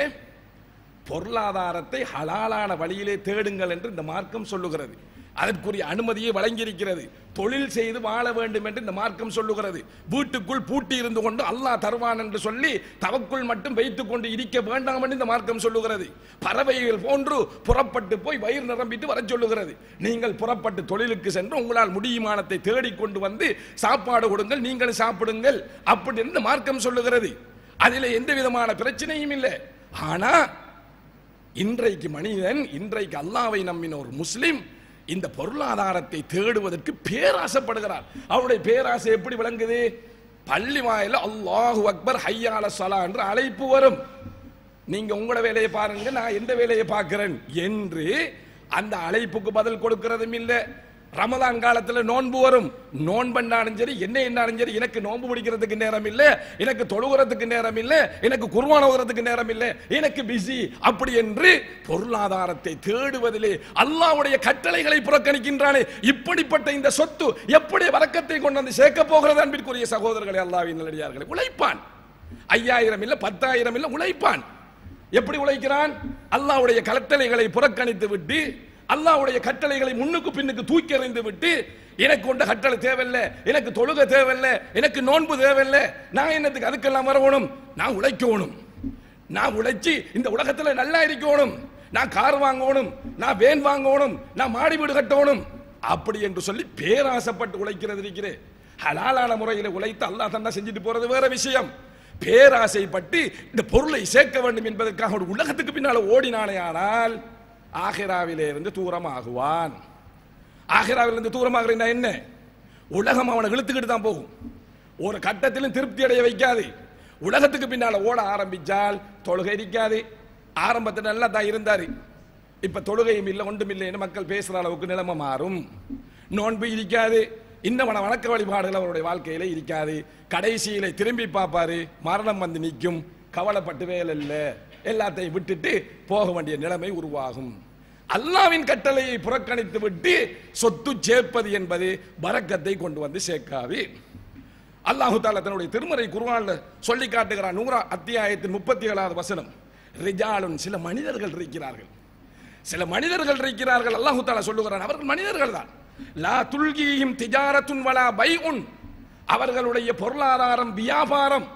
பொருளாதாரத்தை ஹலாலான வழியிலே தேடுங்கள் என்று இந்த மார்க்கம் சொல்லுகிறது. அதற்குரிய அனுமதியை வழங்கியிருக்கிறது. தொழில் செய்து வாழ வேண்டும் என்று இந்த மார்க்கம் சொல்லுகிறது. வீட்டுக்குள் பூட்டி இருந்து கொண்டு அல்லாஹ் தருவான் என்று சொல்லி தவக்குள் மட்டும் வைத்துக் கொண்டு இருக்க வேண்டாம் என்று இந்த மார்க்கம் சொல்லுகிறது. பறவைகள் போன்று புறப்பட்டு போய் வயிறு நிரம்பிட்டு வர சொல்லுகிறது. நீங்கள் புறப்பட்டு தொழிலுக்கு சென்று உங்களால் முடியுமானத்தை தேடிக்கொண்டு வந்து சாப்பாடு கொடுங்கள், நீங்கள் சாப்பிடுங்கள் அப்படி இந்த மார்க்கம் சொல்லுகிறது. அதில் எந்த விதமான பிரச்சனையும் இல்லை. ஆனா இன்றைக்கு மனிதன், இன்றைக்கு அல்லாஹ்வை நம்பின ஒரு முஸ்லிம் இந்த பொருளாதாரத்தை தேடுவதற்கு பேராசைப்படுகிறார். அவருடைய பேராசை எப்படி விளங்குது? பள்ளி வாயில அல்லாஹு அக்பர் ஹய்யா அலஸ் ஸலா என்ற அழைப்பு வரும். நீங்க உங்களோட வேலையை பாருங்க, நான் எந்த வேலையை பார்க்கிறேன் என்று அந்த அழைப்புக்கு பதில் கொடுக்கிறதும் இல்லை. ரமலான் காலத்தில் நோன்பு வரும், நோன்பண்டாலும் சரி என்ன என்னாலும் சரி எனக்கு நோன்பு பிடிக்கிறதுக்கு நேரம் இல்லை, எனக்கு தொழுகிறதுக்கு நேரம் இல்லை, எனக்கு குர்ஆன் ஓதுறதுக்கு நேரம் இல்லை, எனக்கு பிஸி அப்படி என்று பொருளாதாரத்தை தேடுவதிலே அல்லாஹ்வுடைய கட்டளைகளை புறக்கணிக்கின்றானே. இப்படிப்பட்ட இந்த சொத்து எப்படி வரக்கத்தை கொண்டு வந்து சேர்க்க போகிறது? அன்பிற்குரிய சகோதரர்களே, அல்லாஹ்வின் நல்லடியார்களே, உழைப்பான். 5000 இல்லை 10,000 இல்லை, உழைப்பான். எப்படி உழைக்கிறான்? அல்லாஹ்வுடைய கட்டளைகளை புறக்கணித்து விட்டு, அல்லாஹ்வுடைய கட்டளைகளை முன்னுக்கு பின்னுக்கு தூக்கி எறிந்து விட்டு, எனக்கு கொண்ட கட்டளை தேவையில்லை, எனக்கு தொழுகை தேவையில்லை, எனக்கு நோன்பு தேவையில்லை, நான் என்னத்துக்கு அதுக்கெல்லாம் வரணும்? நான் உழைக்கணும், நான் உழைச்சி இந்த உலகத்தில் நல்லா இருக்கணும், நான் கார் வாங்கணும், நான் வேன் வாங்கணும், நான் மாடி வீடு கட்டணும் அப்படி என்று சொல்லி பேராசைப்பட்டு உழைக்கிறது இருக்கிறேன். ஹலாலான முறையில் உழைத்து அல்லாஹ் தன்னா செஞ்சுட்டு போறது வேற விஷயம். பேராசைப்பட்டு இந்த பொருளை சேர்க்க வேண்டும் என்பதற்காக ஒரு உலகத்துக்கு பின்னால் ஓடினானே ஆனால் ஆகிராவிலே இருந்து தூரமாகுவான். ஆகிராவிலிருந்து தூரமாகிறா என்ன? உலகம் அவனை இழுத்துக்கிட்டு தான் போகும். ஒரு கட்டத்திலும் திருப்தி அடைய வைக்காது. உலகத்துக்கு பின்னால ஓட ஆரம்பிச்சால் தொழுகை இருக்காது. ஆரம்பத்தில் நல்லா தான் இருந்தாரு, இப்ப தொழுகையும் இல்லை ஒன்றும் இல்லைன்னு மக்கள் பேசுற அளவுக்கு நிலைமை மாறும். நோன்பு இருக்காது, இன்னும் வணக்க வழிபாடுகள் அவருடைய வாழ்க்கையில இருக்காது. கடைசியில திரும்பி பார்ப்பாரு, மரணம் வந்து நிற்கும், கவலைப்பட்டு வேலை இல்லை, எல்லாத்தையும் விட்டுட்டு போக வேண்டிய நிலைமை உருவாகும். அல்லாஹ்வின் கட்டளையை புறக்கணித்து விட்டு சொத்து சேர்ப்பது என்பது பரக்கத்தை கொண்டு வந்து சேர்க்காது. அல்லாஹு தஆலா தன்னுடைய திருமறை குர்ஆன்ல சொல்லி காட்டுகிறான். 100 அத்தியாயத்தின் 37வது வசனம், ரிஜாலுன், சில மனிதர்கள் இருக்கிறார்கள், சில மனிதர்கள் இருக்கிறார்கள். அல்லாஹு தஆலா சொல்லுகிறான், அவர்கள் மனிதர்கள் தான். லா துல்கீஹிம் திஜாரத்துன் வலா பைஉன், அவர்களுடைய பொருளாதாரம் வியாபாரம்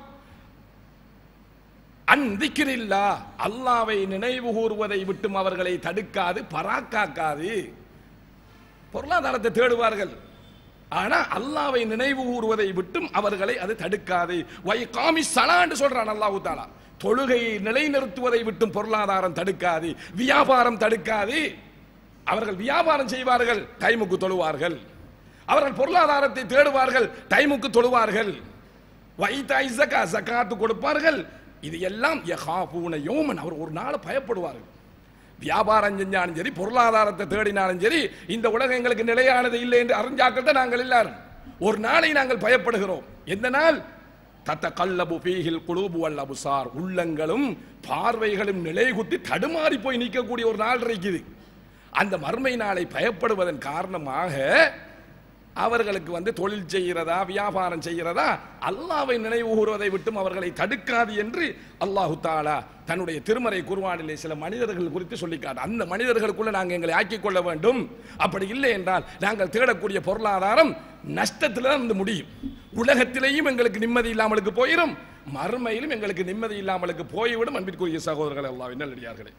அன்திக்ரில்லா, அல்லாஹ்வை நினைவு கூறுவதை விட்டும் அவர்களை தடுக்காது, பராக்காக்காது. பொருளாதாரத்தை தேடுவார்கள், ஆனா அல்லாஹ்வை நினைவு கூறுவதை விட்டும் அவர்களை அது தடுக்காது. வை காமி ஸலான்னு சொல்றான் அல்லாஹ் தஆலா. தொழுகையை நிலைநிறுத்துவதை விட்டும் பொருளாதாரம் தடுக்காது, வியாபாரம் தடுக்காது. அவர்கள் வியாபாரம் செய்வார்கள், டைமுக்கு தொழுவார்கள். அவர்கள் பொருளாதாரத்தை தேடுவார்கள், டைமுக்கு தொழுவார்கள். வைதாய் ஸகா, ஸகாத்து கொடுப்பார்கள். இது எல்லாம் யகாஃபூன யௌமன், அவர் ஒரு நாள் பயப்படுவார்கள். வியாபாரம் செஞ்சாலும் சரி, பொருளாதாரத்தை தேடினாலும் சரி, இந்த உலகம் எங்களுக்கு நிலையானது இல்லை என்று அறிஞ்சாக்கள்தான் நாங்கள் எல்லாரும் ஒரு நாளை நாங்கள் பயப்படுகிறோம். எந்த நாள்? தத்தகல்லபு ஃபீஹில் குலூபு வல் அப்சார், உள்ளங்களும் பார்வைகளும் நிலைகுத்தி தடுமாறி போய் நிற்கக்கூடிய ஒரு நாள் இருக்குது. அந்த மறுமை நாளை பயப்படுவதன் காரணமாக அவர்களுக்கு தொழில் செய்கிறதா வியாபாரம் செய்கிறதா அல்லாஹ்வை நினைவு கூறுவதை விட்டும் அவர்களை தடுக்காது என்று அல்லாஹு தஆலா தன்னுடைய திருமறை குர்ஆனிலே சில மனிதர்கள் குறித்து சொல்லிக்காட்டு. அந்த மனிதர்களுக்குள்ள நாங்கள் எங்களை ஆக்கிக் கொள்ள வேண்டும். அப்படி இல்லை என்றால் நாங்கள் தேடக்கூடிய பொருளாதாரம் நஷ்டத்தில் இருந்து முடியும். உலகத்திலேயும் எங்களுக்கு நிம்மதி இல்லாமலுக்கு போயிடும், மறுமையிலும் எங்களுக்கு நிம்மதி இல்லாமலுக்கு போய்விடும். அன்பிற்குரிய சகோதரர்களே, அல்லாஹ்வின் நல்லடியார்களே,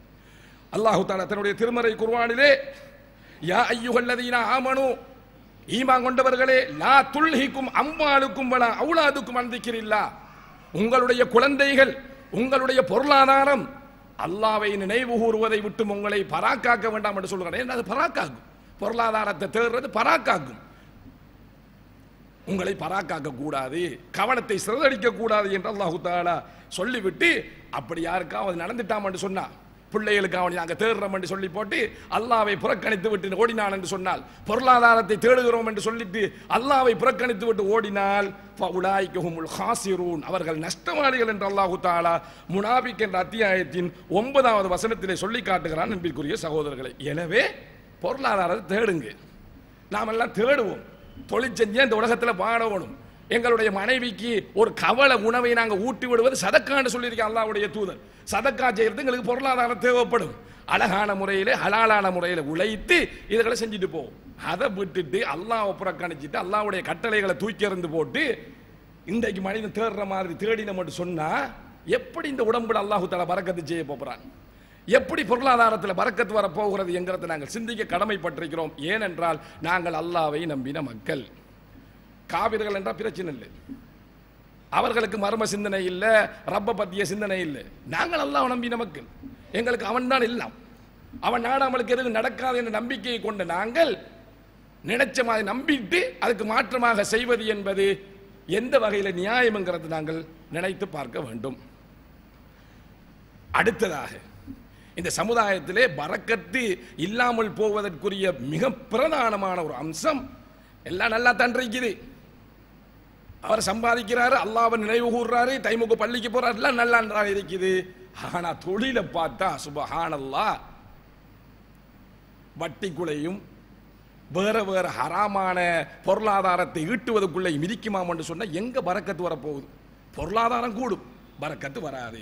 அல்லாஹு தஆலா தன்னுடைய திருமறை குர்ஆனிலே யா அய்யுஹல்லதீன ஆமனு, ஈமான் கொண்டவர்களே, லா துல்ஹிக்கும் அம்வாலுக்கும் வலா அவுலாதுக்கும் அன் திக்ரில்லா, உங்களுடைய குழந்தைகள் உங்களுடைய பொருளாதாரம் அல்லாவை நினைவு கூறுவதை விட்டு உங்களை பராக்காக்க வேண்டாம் என்று சொல்கிறேன். அது பராக்காக்கும். பொருளாதாரத்தை தேடுறது பராக்காக்கும். உங்களை பராக்காக்க கூடாது, கவனத்தை சிதறடிக்க கூடாது என்று அல்லாஹ் தஆலா சொல்லிவிட்டு, அப்படி யாருக்காவது நடந்துட்டாம் என்று சொன்னா, பிள்ளைகளுக்கு அவனை நாங்கள் தேடுறோம் என்று சொல்லி போட்டு அல்லாவை புறக்கணித்து விட்டு ஓடினான் என்று சொன்னால், பொருளாதாரத்தை தேடுகிறோம் என்று சொல்லிட்டு அல்லாவை புறக்கணித்து விட்டு ஓடினால், அவர்கள் நஷ்டவாளிகள் என்று அல்லாஹ் தஆலா முனாபிக் என்ற அத்தியாயத்தின் 9வது வசனத்திலே சொல்லி காட்டுகிறான். அன்பிற்குரிய சகோதரர்களை, எனவே பொருளாதாரத்தை தேடுங்க. நாம் எல்லாம் தேடுவோம். தொழில் செஞ்சு இந்த உலகத்தில் வாழணும். எங்களுடைய மனைவிக்கு ஒரு கவலை உணவை நாங்கள் ஊட்டி விடுவது சதக்கான்னு சொல்லியிருக்கேன் அல்லாஹ்வுடைய தூதர். சதக்கா செய்யறது எங்களுக்கு பொருளாதாரம் தேவைப்படும். அழகான முறையில் ஹலாலான முறையில் உழைத்து இதுகளை செஞ்சுட்டு போவோம். அதை விட்டுட்டு அல்லாஹ்வை புறக்கணிச்சிட்டு அல்லாஹ்வுடைய கட்டளைகளை தூக்கி எறிந்து போட்டு இன்றைக்கு மனிதன் தேடுற மாதிரி தேடின மட்டும் சொன்னா, எப்படி இந்த உடம்புல அல்லாஹ் தஆலா பரக்கத்து செய்ய போகிறான்? எப்படி பொருளாதாரத்தில் பரக்கத்து வர போகிறது என்கிறத நாங்கள் சிந்திக்க கடமைப்பட்டிருக்கிறோம். ஏனென்றால் நாங்கள் அல்லாஹ்வை நம்பின மக்கள். காவிர்கள் என்றால் பிரச்சனை இல்லை, அவர்களுக்கு மர்ம சிந்தனை இல்லை, ரப்ப பத்திய சிந்தனை இல்லை. நாங்கள் அல்லாஹ்வை நம்பின மக்கள். எங்களுக்கு அவன் தான் எல்லாம். அவன் நாடாமலுக்கு எதுவும் நடக்காது என்ற நம்பிக்கையை கொண்ட நாங்கள் நினைச்ச மாதிரி நம்பிட்டு அதுக்கு மாற்றமாக செய்வது என்பது எந்த வகையில் நியாயம்ங்கிறது நாங்கள் நினைத்து பார்க்க வேண்டும். அடுத்ததாக, இந்த சமுதாயத்திலே பரக்கத்து இல்லாமல் போவதற்குரிய மிக பிரதானமான ஒரு அம்சம், எல்லாம் நல்லா தன்றிக்குது, அவர் சம்பாதிக்கிறாரு, அல்லாஹ்வை நினைவு கூர்றாரு, தைமுக பள்ளிக்கு போறாரு, எல்லாம் நல்லா இருக்குது. ஆனா தொழிலை பார்த்தா சுபஹானல்லாஹ், வட்டிக்குள்ளையும் வேற வேற ஹராமான பொருளாதாரத்தை ஈட்டுவதற்குள்ளே மிதிக்குமாம் என்று சொன்னா எங்க பரக்கத்து வரப்போகுது? பொருளாதாரம் கூடும், பரக்கத்து வராது.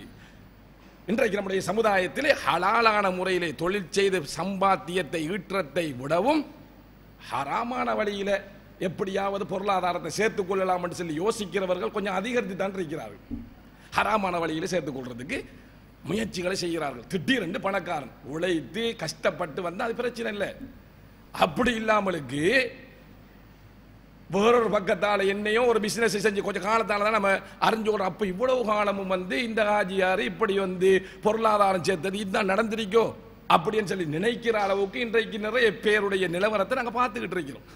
இன்றைக்கு நம்முடைய சமுதாயத்திலே ஹலாலான முறையிலே தொழில் செய்து சம்பாத்தியத்தை ஈற்றத்தை விடவும் ஹராமான வழியில எப்படியாவது பொருளாதாரத்தை சேர்த்துக் கொள்ளலாம் என்று சொல்லி யோசிக்கிறவர்கள் கொஞ்சம் அதிகரித்து தான் இருக்கிறார்கள். ஹராமான வழியில் சேர்த்துக் கொள்றதுக்கு முயற்சிகளை செய்கிறார்கள். திடீரென்று பணக்காரன் உழைத்து கஷ்டப்பட்டு வந்தால் அது பிரச்சனை இல்லை. அப்படி இல்லாமலுக்கு வேறொரு பக்கத்தால் என்னையும் ஒரு பிசினஸ் செஞ்சு கொஞ்சம் காலத்தால தான் நம்ம அறிஞ்சோம். அப்போ இவ்வளவு காலமும் இந்த ஆஜியார் இப்படி பொருளாதாரம் சேர்த்தது இதுதான் நடந்திருக்கோ அப்படின்னு சொல்லி நினைக்கிற அளவுக்கு இன்றைக்கு நிறைய பேருடைய நிலவரத்தை நாங்கள் பார்த்துக்கிட்டு இருக்கிறோம்.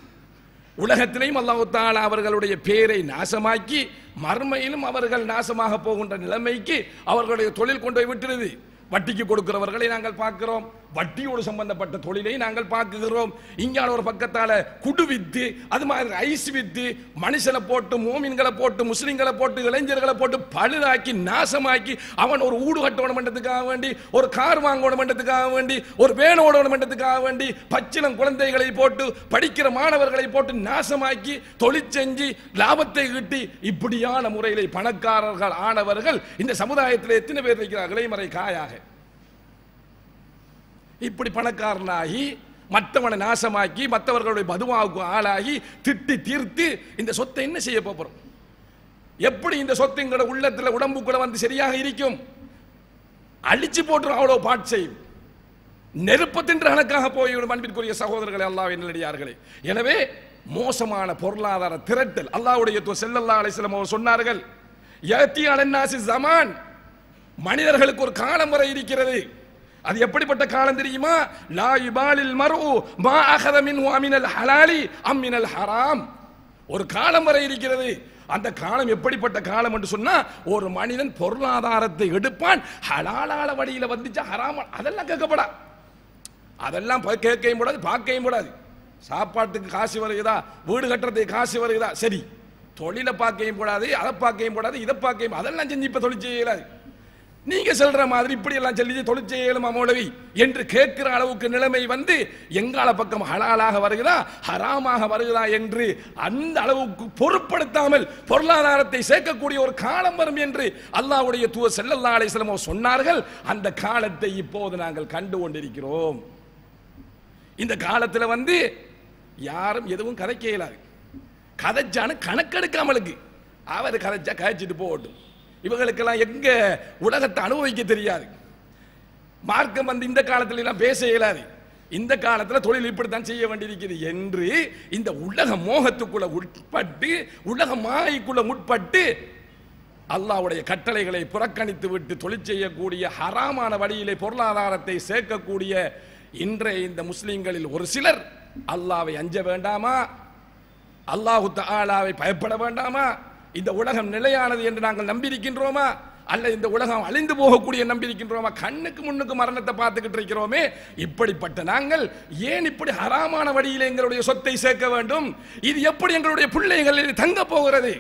உலகத்திலையும் அல்லாஹ் தஆலா அவர்களுடைய பேரை நாசமாக்கி மறுமையிலும் அவர்கள் நாசமாக போகின்ற நிலைமைக்கு அவர்களுடைய தொழில் கொண்டு போய் விட்டுருது. வட்டிக்கு கொடுக்கிறவர்களை நாங்கள் பார்க்கிறோம், வட்டியோடு சம்பந்தப்பட்ட தொழிலை நாங்கள் பார்க்கிறோம். இங்கான ஒரு பக்கத்தால குடு வித்து, அது மாதிரி ஐஸ் வித்து, மனுஷனை போட்டு மோமின்களை போட்டு முஸ்லிம்களை போட்டு இளைஞர்களை போட்டு பழுதாக்கி நாசமாக்கி அவன் ஒரு ஊடு கட்டணும் என்றதுக்காக வேண்டி, ஒரு கார் வாங்கணும் என்றதுக்காக வேண்டி, ஒரு வேன் ஓடணும் என்றதுக்காக வேண்டி பச்சிளம் குழந்தைகளை போட்டு படிக்கிற மாணவர்களை போட்டு நாசமாக்கி தொழிற்செஞ்சு லாபத்தை ஈட்டி இப்படியான முறையில் பணக்காரர்கள் ஆனவர்கள் இந்த சமுதாயத்தில் எத்தனை பேர் இருக்கிறார்கள்? இலைமறை காயாக இப்படி பணக்காரனாகி மற்றவனை நாசமாக்கி மற்றவர்களுடைய பதுவாவுக்கு ஆளாகி திட்டி தீர்த்து இந்த சொத்தை என்ன செய்ய போறோம்? எப்படி இந்த சொத்து எங்களோட உள்ளத்தில் உடம்புக்குள்ள சரியாக இருக்கும்? அழிச்சு போட்டு அவ்வளவு பாட் செய்யும், நெருப்பத்தின் கணக்காக போய்விடும். அன்பிற்குரிய சகோதரர்களே, அல்லாஹ்வின் நல்லடியார்களே, எனவே மோசமான பொருளாதார திரட்டல் அல்லாஹ்வுடைய ஸல்லல்லாஹு அலைஹி வஸல்லம் அவர் சொன்னார்கள், யஅதி அலன்னாஸி ஸமான், மனிதர்களுக்கு ஒரு காலம் வரை இருக்கிறது. அது எப்படிப்பட்ட காலம் தெரியுமா? லா யுபாலில் மர்உ மா அகத மின்ஹு அமினல் ஹலாலி அம் மினல் ஹராம். ஒரு காலம் வரை இருக்கிறது. அந்த காலம் எப்படிப்பட்ட காலம் என்று சொன்னா, ஒரு மனிதன் பொருளாதாரத்தை எடுப்பான், ஹலாலான வழியில வந்துச்சா ஹராம் அதெல்லாம் கேட்கப்படா, அதெல்லாம் கேட்கவும் கூடாது, பார்க்கவும் கூடாது. சாப்பாட்டுக்கு காசு வருகிறதா, வீடு கட்டுறதுக்கு காசு வருகிறதா, சரி. தொழிலை பார்க்கவும் கூடாது, அதை பார்க்கவும் கூடாது, இதை பார்க்கவும், அதெல்லாம் செஞ்சு இப்ப தொழில் செய்யலாது. நீங்க சொல்ற மாதிரி இப்படி எல்லாம் சொல்லி தொழில் செய்யலுமா மௌலவி என்று கேட்கிற அளவுக்கு நிலைமை எங்கால பக்கம் ஹலாலாக வருகிறதா ஹராமாக வருகிறதா என்று அந்த அளவுக்கு பொருட்படுத்தாமல் பொருளாதாரத்தை சேர்க்கக்கூடிய ஒரு காலம் வரும் என்று அல்லாஹ்வுடைய தூதர் ஸல்லல்லாஹு அலைஹி வஸல்லம் சொன்னார்கள். அந்த காலத்தை இப்போது நாங்கள் கண்டு கொண்டிருக்கிறோம். இந்த காலத்தில் யாரும் எதுவும் கதைக்க இயலாது. கதைச்சானு கணக்கெடுக்காமலுக்கு அவர் கதைச்சா கதைச்சிட்டு போகட்டும். இவங்களுக்கெல்லாம் எங்க உலகத்தை அனுபவிக்க தெரியாது. மார்க்கம் இந்த காலத்துல எல்லாம் பேச இயலாது. இந்த காலத்தில் தொழில் இப்படித்தான் செய்ய வேண்டியிருக்கிறது என்று இந்த உலக மோகத்துக்குள்ள உட்பட்டு, உலக மாயைக்குள்ள உட்பட்டு அல்லாஹ்வுடைய கட்டளைகளை புறக்கணித்து விட்டு தொழில் செய்யக்கூடிய ஹராமான வழியிலே பொருளாதாரத்தை சேர்க்கக்கூடிய இன்றைய இந்த முஸ்லிம்களில் ஒரு சிலர் அல்லாஹ்வை அஞ்ச வேண்டாமா, அல்லாஹு தஆலாவை பயப்பட வேண்டாமா, இந்த உலகம் நிலையானது என்று நாங்கள் நம்பியிருக்கின்றோமா, அல்ல இந்த உலகம் அழிந்து போகக்கூடிய நம்பியிருக்கின்றோமா, கண்ணுக்கு முன்னுக்கு மரணத்தை பார்த்துக்கிட்டு இருக்கிறோமே, இப்படிப்பட்ட நாங்கள் ஏன் இப்படி ஹராமான வழியில் எங்களுடைய சொத்தை சேர்க்க வேண்டும்? இது எப்படி எங்களுடைய பிள்ளைகளில் தங்க போகிறது?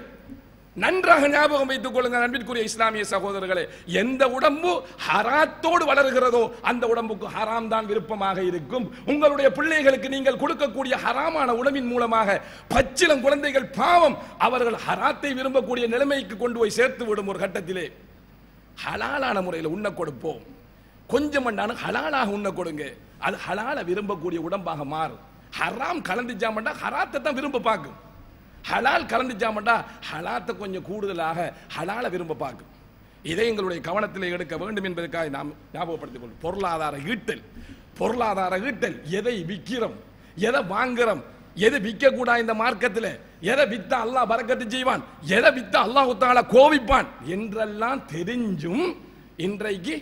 நன்றாக ஞாபகம் வைத்துக் கொள்ளுங்கள் அன்பிற்குரிய இஸ்லாமிய சகோதரர்களே, எந்த உடம்பு ஹராத்தோடு வளர்கிறதோ அந்த உடம்புக்கு ஹராம் தான் விருப்பமாக இருக்கும். உங்களுடைய பிள்ளைகளுக்கு நீங்கள் கொடுக்கக்கூடிய ஹராமான உணவின் மூலமாக பச்சிளம் குழந்தைகள் பாவம் அவர்கள் ஹராத்தை விரும்பக்கூடிய நிலைமைக்கு கொண்டு போய் சேர்த்து விடும். ஒரு கட்டத்திலே ஹலாலான முறையில் உண்ண கொடுப்போம், கொஞ்சம் மண்டான ஹலாலாக உண்ண கொடுங்க, அது ஹலால விரும்பக்கூடிய உடம்பாக மாறும். ஹராம் கலந்துச்சாமண்டா ஹராத்தை தான் விரும்ப பார்க்கும், ஹலால் கலந்துச்சாமண்டா ஹலாத்தை கொஞ்சம் கூடுதலாக ஹலால விரும்ப பார்க்கும். இதை எங்களுடைய கவனத்தில் எடுக்க வேண்டும் என்பதற்காக நாம் ஞாபகப்படுத்திக் கொள்வோம். பொருளாதார ஈட்டல், எதை விற்கிறோம், எதை வாங்குறோம், எது விற்க கூடா இந்த மார்க்கத்தில், எதை வித்தா அல்லாஹ் பரக்கத்து செய்வான், எதை வித்தா அல்லாஹ் தஆலா கோபிப்பான் என்றெல்லாம் தெரிஞ்சும் இன்றைக்கு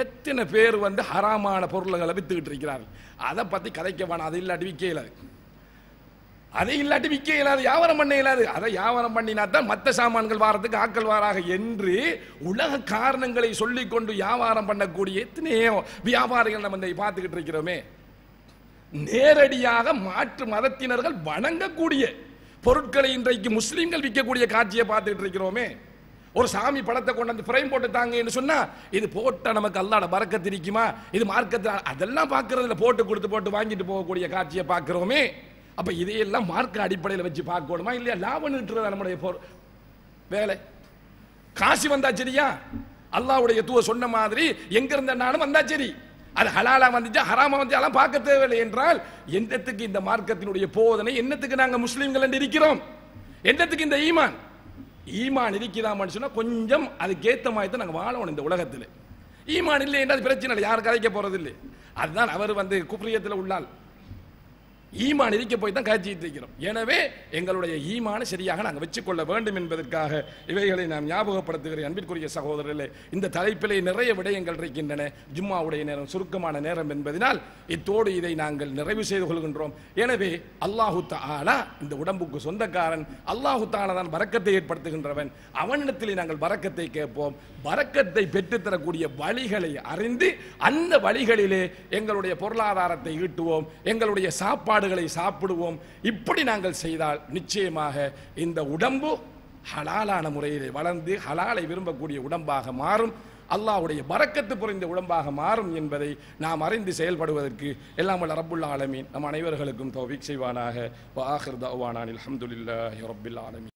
எத்தனை பேர் ஹராமான பொருள்களை வித்துக்கிட்டு இருக்கிறார்கள். அதை பத்தி கதைக்க வேணாம், அது இல்லாட்டி விற்க இயலாது, அதை இல்லாட்டி விற்க இயலாது, வியாபாரம் பண்ண இயலாது. அதை வியாபாரம் பண்ணினா தான் மற்ற சாமான்கள் வாரத்துக்கு ஆக்கள் வாராக என்று உலக காரணங்களை சொல்லிக்கொண்டு வியாபாரம் பண்ணக்கூடிய எத்தனையோ வியாபாரிகள் நம்ம பார்த்துக்கிட்டு இருக்கிறோமே. நேரடியாக மாற்று மதத்தினர்கள் வணங்கக்கூடிய பொருட்களை இன்றைக்கு முஸ்லிம்கள் விற்கக்கூடிய காட்சியை பார்த்துக்கிட்டு இருக்கிறோமே. ஒரு சாமி படத்தை கொண்டு வந்து ஃப்ரேம் போட்டு தாங்க என்று சொன்னா, இது போட்டா நமக்கு அல்லாஹ்வோட பரக்கத்து இருக்குமா, இது மார்க்கத்தில் அதெல்லாம் பார்க்கறதுல போட்டு வாங்கிட்டு போகக்கூடிய காட்சியை பார்க்கிறோமே. அப்ப இதையெல்லாம் மார்க்க அடிப்படையில் வச்சு பார்க்கணுமா இல்லையா? லாபம் ஈட்டுறது நம்முடைய வேலை. காசு வந்தா சரியா, அல்லாஹ்வுடைய தூதர் சொன்ன மாதிரி எங்க இருந்த நானும் வந்தா சரி, அது ஹலாலா வந்துச்சா ஹராமா வந்துச்சாலாம் பார்க்க தேவையில்லை என்றால் என்னத்துக்கு இந்த மார்க்கத்தினுடைய போதனை, என்னத்துக்கு நாங்க முஸ்லிம்கள் என்று இருக்கிறோம், என்னத்துக்கு இந்த ஈமான் இருக்கிறாமன்னு சொன்னா கொஞ்சம் அதுக்கேற்ற மாதிரி தான் நாங்கள் வாழணும் இந்த உலகத்தில். ஈமான் இல்லை என்றால் பிரச்சனை இல்லை, யாரும் கதைக்க போறது இல்லை. அதுதான் அவர் குப்ரியத்தில் உள்ளால் ஈமான் இருக்க போய் தான் காய்ச்சிட்டு இருக்கிறோம். எனவே எங்களுடைய ஈமானை சரியாக நாங்கள் வச்சுக்கொள்ள வேண்டும் என்பதற்காக இவைகளை நான் ஞாபகப்படுத்துகிறேன். அன்பிற்குரிய சகோதரர்களே, இந்த தலைப்பிலே நிறைய விடயங்கள் இருக்கின்றன. ஜும்மாவுடைய நேரம் சுருக்கமான நேரம் என்பதனால் இத்தோடு இதை நாங்கள் நிறைவு செய்து கொள்கின்றோம். எனவே அல்லாஹு தஆலா இந்த உடம்புக்கு சொந்தக்காரன், அல்லாஹு தஆலா தான் பரக்கத்தை ஏற்படுத்துகின்றவன். அவனிடத்திலே நாங்கள் பரக்கத்தை கேட்போம். பரக்கத்தை பெற்றுத்தரக்கூடிய வழிகளை அறிந்து அந்த வழிகளிலே எங்களுடைய பொருளாதாரத்தை ஈட்டுவோம், எங்களுடைய சாப்பாடுகளை சாப்பிடுவோம். இப்படி நாங்கள் செய்தால் நிச்சயமாக இந்த உடம்பு ஹலாலான முறையிலே வளர்ந்து ஹலாலை விரும்பக்கூடிய உடம்பாக மாறும், அல்லாஹ்வுடைய பரக்கத்து புரிந்த உடம்பாக மாறும் என்பதை நாம் அறிந்து செயல்படுவதற்கு எல்லாம் வல்ல ரப்புல் ஆலமீன் நம் அனைவர்களுக்கும் தௌஃபீக் செய்வானாக. வ ஆகிர் தஅவானா அல்ஹம்துலில்லாஹி ரப்பில் ஆலமீன்.